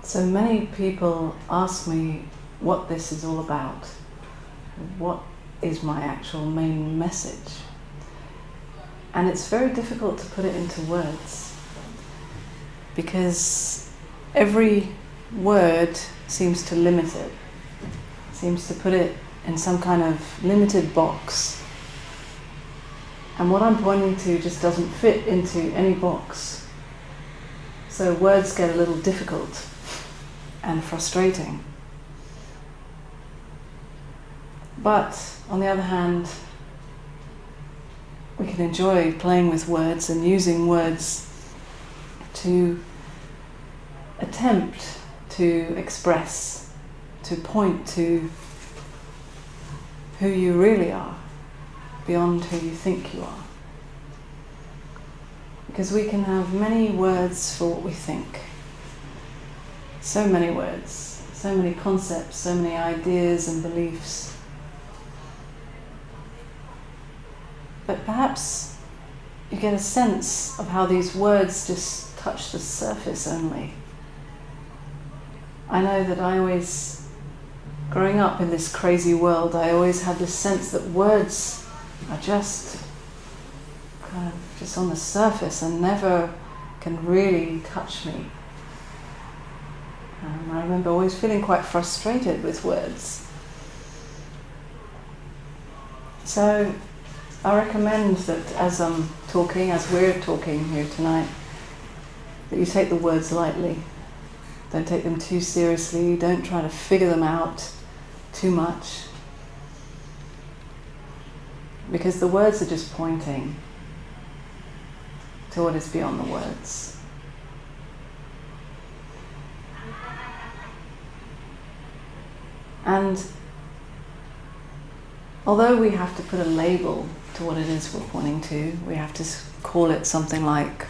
So many people ask me what this is all about. What is my actual main message? And it's very difficult to put it into words, because every word seems to limit it, seems to put it in some kind of limited box. And what I'm pointing to just doesn't fit into any box. So words get a little difficult and frustrating. But on the other hand, we can enjoy playing with words and using words to attempt to express, to point to who you really are, beyond who you think you are. Because we can have many words for what we think. So many words, so many concepts, so many ideas and beliefs. But perhaps you get a sense of how these words just touch the surface only. I know that growing up in this crazy world, I always had this sense that words are just kind of just on the surface and never can really touch me. I remember always feeling quite frustrated with words. So I recommend that as we're talking here tonight, that you take the words lightly. Don't take them too seriously. Don't try to figure them out too much. Because the words are just pointing to what is beyond the words. And although we have to put a label to what it is we're pointing to, we have to call it something like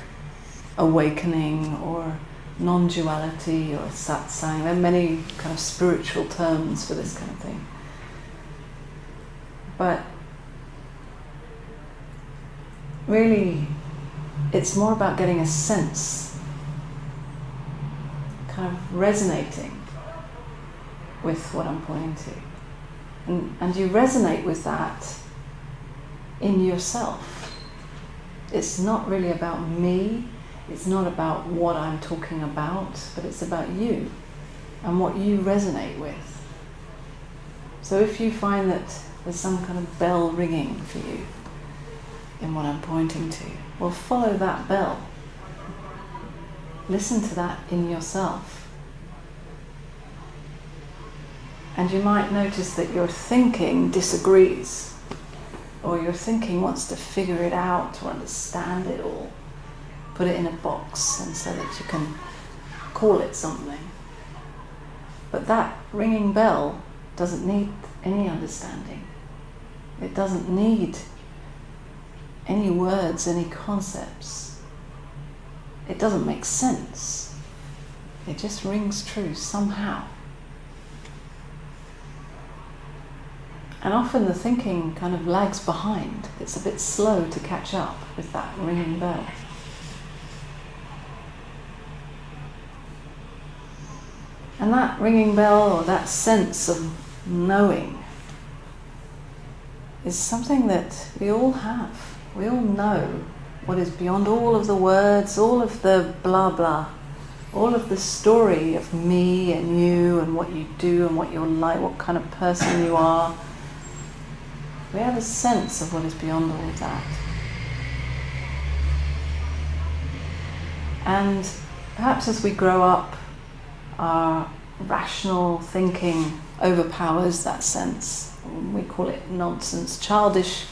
awakening or non-duality or satsang. There are many kind of spiritual terms for this kind of thing. But really, it's more about getting a sense, kind of resonating with what I'm pointing to. And you resonate with that in yourself. It's not really about me, it's not about what I'm talking about, but it's about you and what you resonate with. So if you find that there's some kind of bell ringing for you in what I'm pointing to, well, follow that bell. Listen to that in yourself. And you might notice that your thinking disagrees, or your thinking wants to figure it out or understand it or put it in a box, and so that you can call it something. But that ringing bell doesn't need any understanding. It doesn't need any words, any concepts. It doesn't make sense. It just rings true somehow. And often the thinking kind of lags behind. It's a bit slow to catch up with that ringing bell. And that ringing bell, or that sense of knowing, is something that we all have. We all know what is beyond all of the words, all of the blah blah, all of the story of me and you and what you do and what you're like, what kind of person you are. We have a sense of what is beyond all of that. And perhaps as we grow up, our rational thinking overpowers that sense. We call it nonsense, childish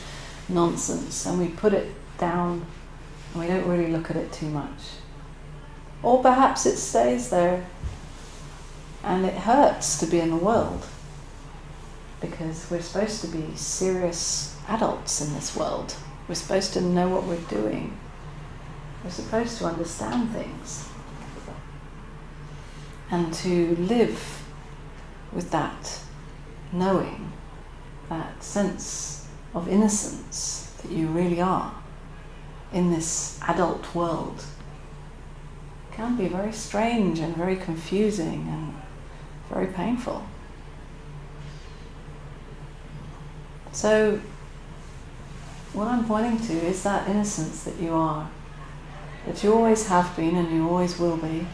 nonsense, and we put it down and we don't really look at it too much. Or perhaps it stays there and it hurts to be in the world, because we're supposed to be serious adults in this world. We're supposed to know what we're doing. We're supposed to understand things. And to live with that knowing, that sense of innocence that you really are in this adult world, can be very strange and very confusing and very painful. So what I'm pointing to is that innocence that you are, that you always have been and you always will be.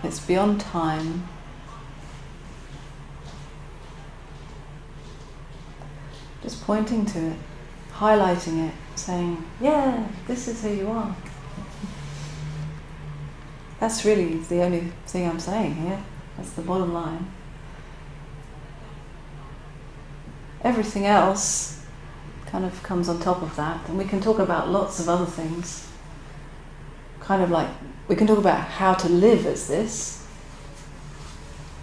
It's beyond time. Just pointing to it, highlighting it, saying, yeah, this is who you are. That's really the only thing I'm saying here. That's the bottom line. Everything else kind of comes on top of that, and we can talk about lots of other things. Kind of like, we can talk about how to live as this,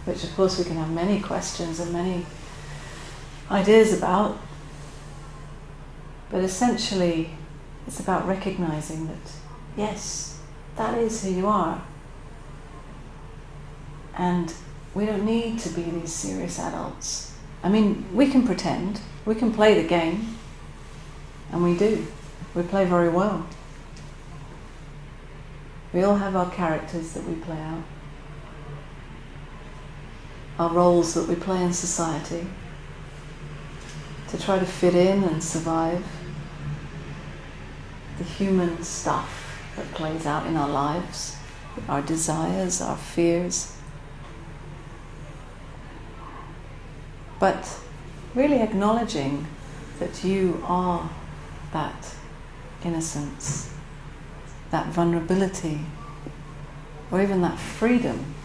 which of course we can have many questions and many ideas about. But essentially, it's about recognizing that, yes, that is who you are. And we don't need to be these serious adults. I mean, we can pretend, we can play the game, and we do. We play very well. We all have our characters that we play out, our roles that we play in society to try to fit in and survive, the human stuff that plays out in our lives, our desires, our fears. But really acknowledging that you are that innocence, that vulnerability, or even that freedom,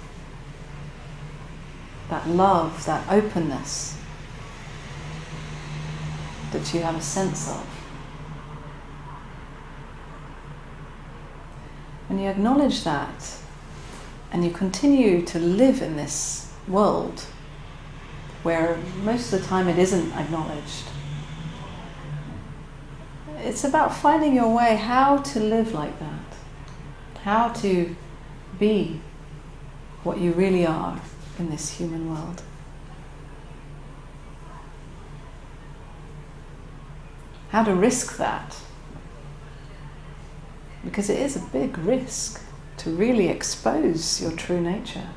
that love, that openness that you have a sense of. When you acknowledge that and you continue to live in this world where most of the time it isn't acknowledged, it's about finding your way how to live like that, how to be what you really are in this human world. How to risk that. Because it is a big risk to really expose your true nature.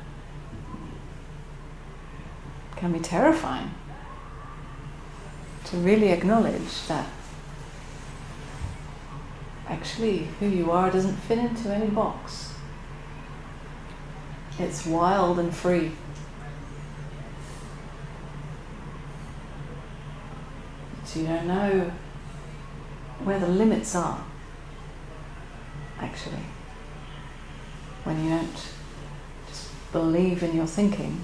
It can be terrifying to really acknowledge that actually who you are doesn't fit into any box. It's wild and free. So you don't know where the limits are, actually. When you don't just believe in your thinking,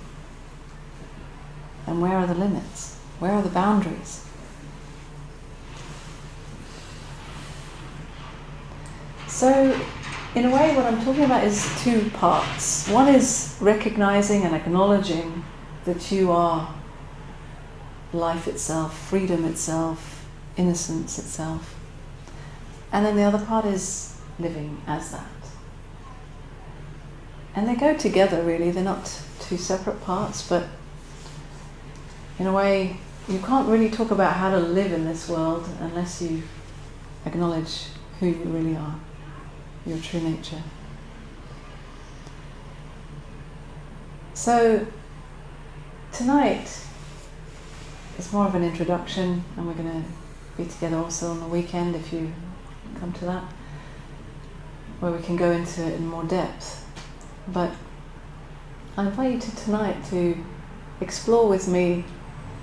then where are the limits? Where are the boundaries? So, in a way, what I'm talking about is two parts. One is recognizing and acknowledging that you are life itself, freedom itself, innocence itself. And then the other part is living as that. And they go together, really. They're not two separate parts, but in a way, you can't really talk about how to live in this world unless you acknowledge who you really are, your true nature. So, tonight is more of an introduction, and we're going to be together also on the weekend if you come to that, where we can go into it in more depth. But I invite you to tonight to explore with me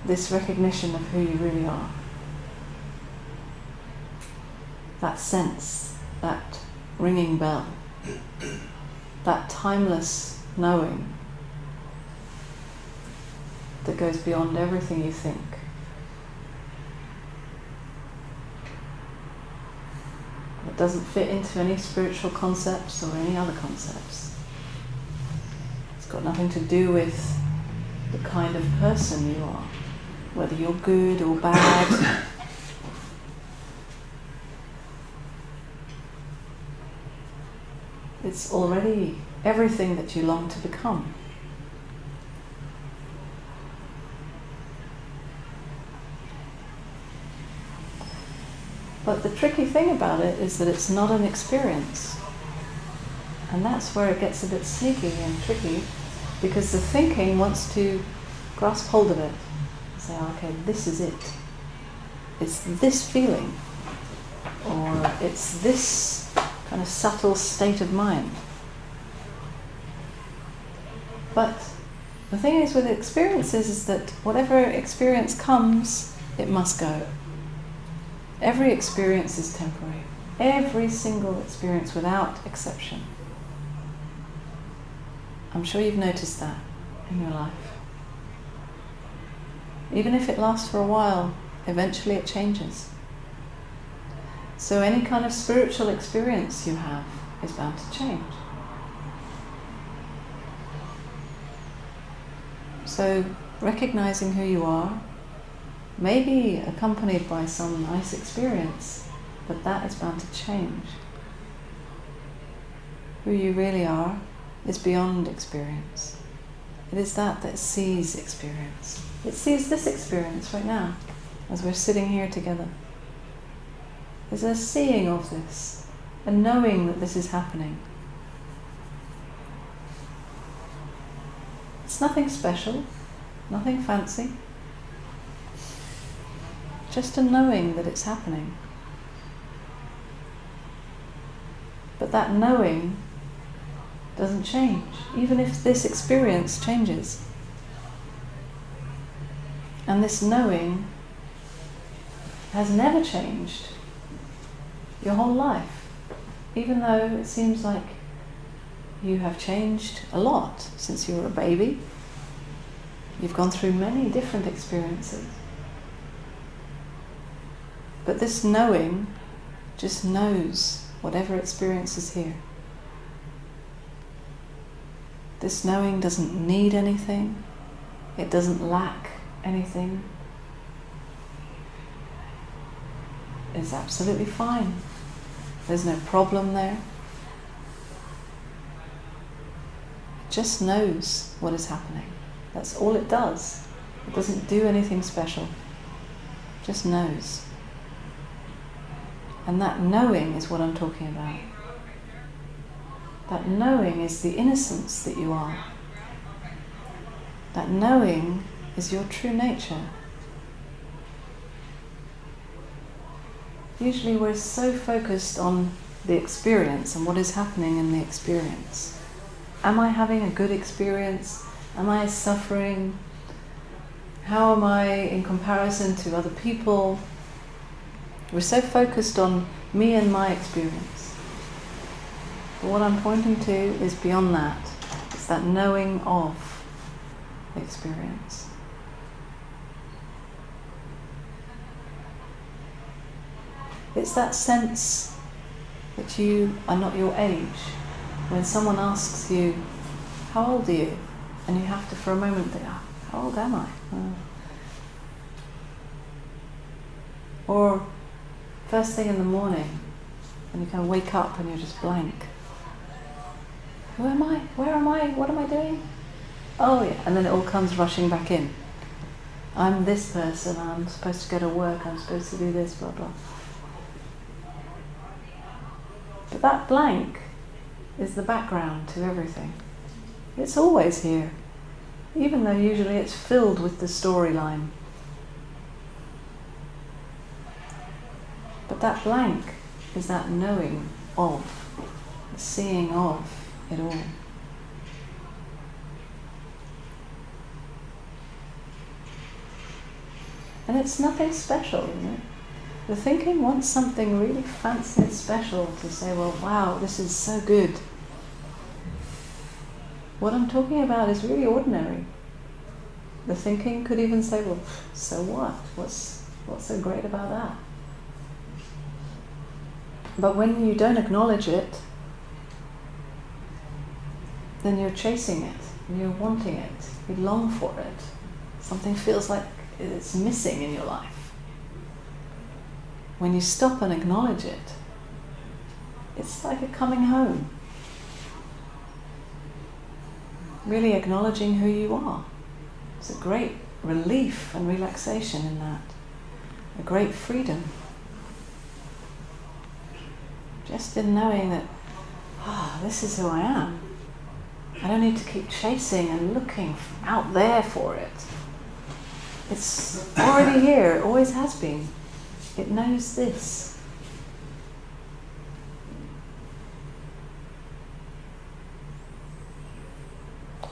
this recognition of who you really are. That sense, that ringing bell, that timeless knowing that goes beyond everything you think. It doesn't fit into any spiritual concepts or any other concepts. It's got nothing to do with the kind of person you are, whether you're good or bad. It's already everything that you long to become. But the tricky thing about it is that it's not an experience. And that's where it gets a bit sneaky and tricky, because the thinking wants to grasp hold of it. Say, okay, this is it. It's this feeling. Or it's this kind of subtle state of mind. But the thing is with experiences is that whatever experience comes, it must go. Every experience is temporary. Every single experience without exception. I'm sure you've noticed that in your life. Even if it lasts for a while, eventually it changes. So any kind of spiritual experience you have is bound to change. So recognizing who you are may be accompanied by some nice experience, but that is bound to change. Who you really are is beyond experience. It is that sees experience. It sees this experience right now, as we're sitting here together. There's a seeing of this, a knowing that this is happening. It's nothing special, nothing fancy, just a knowing that it's happening. But that knowing doesn't change, even if this experience changes. And this knowing has never changed your whole life, even though it seems like you have changed a lot since you were a baby. You've gone through many different experiences. But this knowing just knows whatever experience is here. This knowing doesn't need anything. It doesn't lack anything. It's absolutely fine. There's no problem there. It just knows what is happening. That's all it does. It doesn't do anything special. It just knows. And that knowing is what I'm talking about. That knowing is the innocence that you are. That knowing is your true nature. Usually we're so focused on the experience and what is happening in the experience. Am I having a good experience? Am I suffering? How am I in comparison to other people? We're so focused on me and my experience. But what I'm pointing to is beyond that. It's that knowing of the experience. It's that sense that you are not your age. When someone asks you, how old are you? And you have to for a moment think, how old am I? Or first thing in the morning, and you kind of wake up and you're just blank. Who am I? Where am I? What am I doing? Oh yeah, and then it all comes rushing back in. I'm this person, I'm supposed to go to work, I'm supposed to do this, blah blah. But that blank is the background to everything. It's always here, even though usually it's filled with the storyline. But that blank is that knowing of, the seeing of it all. And it's nothing special, isn't it? The thinking wants something really fancy and special to say, well, wow, this is so good. What I'm talking about is really ordinary. The thinking could even say, well, so what? What's so great about that? But when you don't acknowledge it, then you're chasing it, and you're wanting it, you long for it. Something feels like it's missing in your life. When you stop and acknowledge it, it's like a coming home. Really acknowledging who you are. It's a great relief and relaxation in that. A great freedom. Just in knowing that, this is who I am. I don't need to keep chasing and looking out there for it. It's already here, it always has been. It knows this.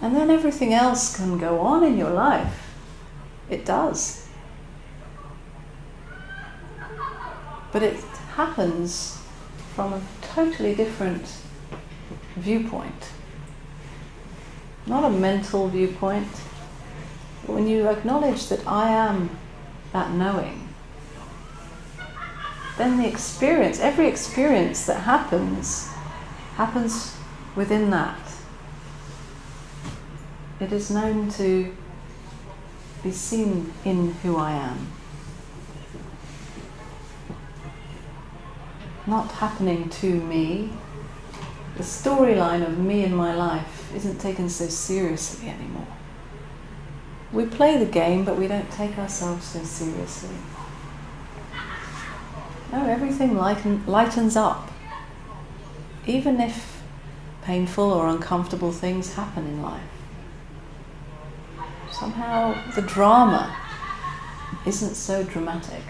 And then everything else can go on in your life. It does. But it happens from a totally different viewpoint. Not a mental viewpoint. But when you acknowledge that I am that knowing, then the experience, every experience that happens within that. It is known to be seen in who I am. Not happening to me. The storyline of me and my life isn't taken so seriously anymore. We play the game, but we don't take ourselves so seriously. No, everything lightens up. Even if painful or uncomfortable things happen in life. Somehow the drama isn't so dramatic.